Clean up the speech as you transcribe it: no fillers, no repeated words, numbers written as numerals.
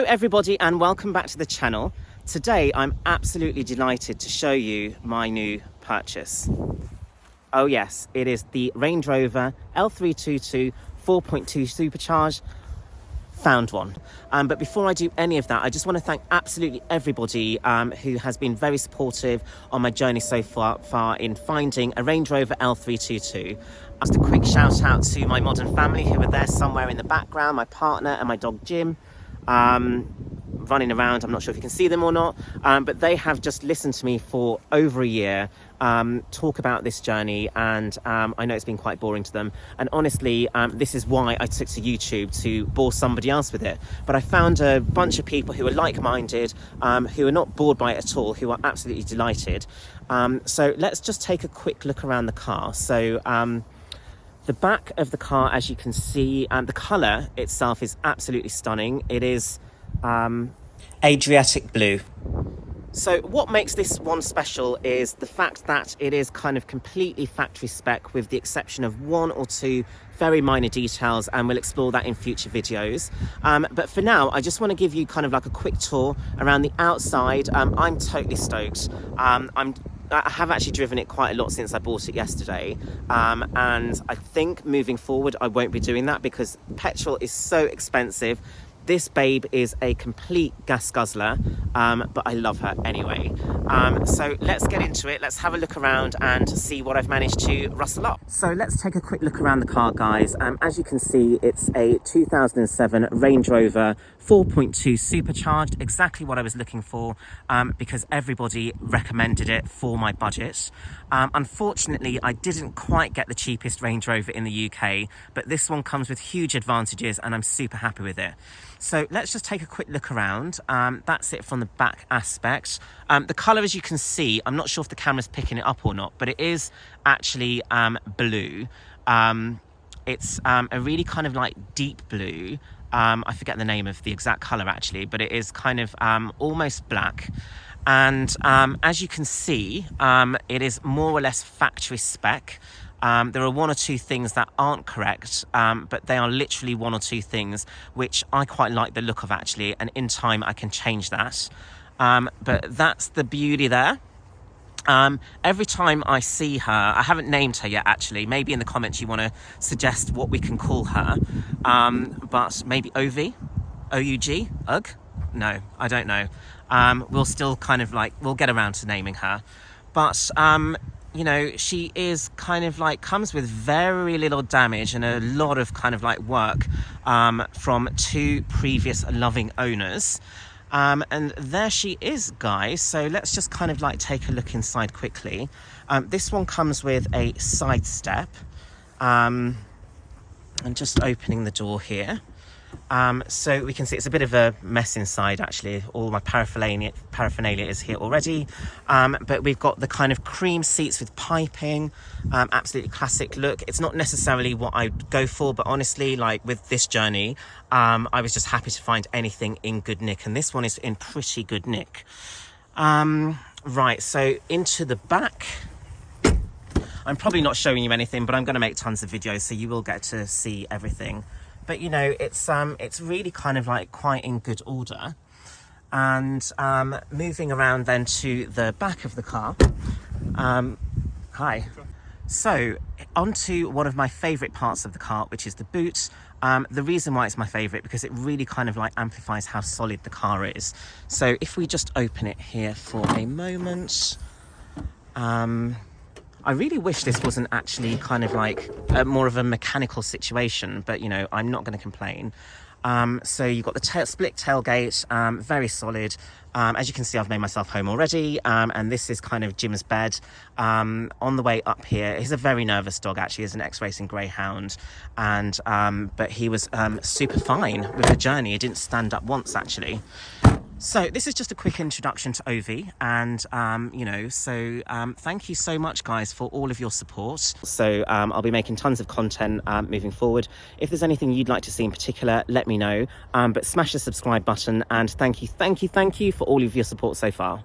Hello everybody and welcome back to the channel. Today I'm absolutely delighted to show you my new purchase. Oh yes, it is the Range Rover L322 4.2 supercharged. Found one. But before I do any of that, I just want to thank absolutely everybody who has been very supportive on my journey so far in finding a Range Rover L322. Just a quick shout out to my modern family who are there somewhere in the background, my partner and my dog Jim. Running around. I'm not sure if you can see them or not, but they have just listened to me for over a year talk about this journey, and I know it's been quite boring to them, and honestly this is why I took to YouTube, to bore somebody else with it. But I found a bunch of people who are like-minded, who are not bored by it at all, who are absolutely delighted. So let's just take a quick look around the car. So the back of the car, as you can see, the colour itself is absolutely stunning. It is Adriatic blue. So what makes this one special is the fact that it is kind of completely factory spec, with the exception of one or two very minor details, and we'll explore that in future videos. But for now, I just want to give you kind of like a quick tour around the outside. I'm totally stoked. I have actually driven it quite a lot since I bought it yesterday, and I think moving forward I won't be doing that because petrol is so expensive. This babe is a complete gas guzzler, but I love her anyway. So let's get into it. Let's have a look around and see what I've managed to rustle up. So let's take a quick look around the car, guys. As you can see, it's a 2007 Range Rover 4.2 supercharged, exactly what I was looking for, because everybody recommended it for my budget. Unfortunately, I didn't quite get the cheapest Range Rover in the UK, but this one comes with huge advantages and I'm super happy with it. So let's just take a quick look around. That's it from the back aspect. The colour, as you can see, I'm not sure if the camera's picking it up or not, but it is actually blue. It's a really kind of like deep blue. I forget the name of the exact colour actually, but it is kind of almost black. And as you can see, it is more or less factory spec. There are one or two things that aren't correct, but they are literally one or two things which I quite like the look of actually, and in time I can change that. But that's the beauty there. Every time I see her, I haven't named her yet actually, maybe in the comments you want to suggest what we can call her, but maybe OV? OUG? UG? No, I don't know. We'll still kind of like, we'll get around to naming her. But you know, she is kind of like, comes with very little damage and a lot of kind of like work from two previous loving owners. And there she is, guys. So let's just kind of like take a look inside quickly. This one comes with a side step. And just opening the door here. So we can see it's a bit of a mess inside actually. All my paraphernalia is here already, but we've got the kind of cream seats with piping, absolutely classic look. It's not necessarily what I'd go for, but honestly, like with this journey, I was just happy to find anything in good nick, and this one is in pretty good nick. Right, so into the back. I'm probably not showing you anything, but I'm going to make tons of videos, so you will get to see everything. But you know, it's really kind of like quite in good order. And moving around then to the back of the car. Hi. So onto one of my favourite parts of the car, which is the boot. The reason why it's my favourite, because it really kind of like amplifies how solid the car is. So if we just open it here for a moment. I really wish this wasn't actually kind of like more of a mechanical situation, but you know, I'm not going to complain. So you've got the split tailgate, very solid. As you can see, I've made myself home already, and this is kind of Jim's bed. On the way up here, he's a very nervous dog actually, he's an ex-racing greyhound, and but he was super fine with the journey. He didn't stand up once actually. So this is just a quick introduction to Ovi, and you know, so thank you so much guys for all of your support. So I'll be making tons of content moving forward. If there's anything you'd like to see in particular, let me know, but smash the subscribe button, and thank you for all of your support so far.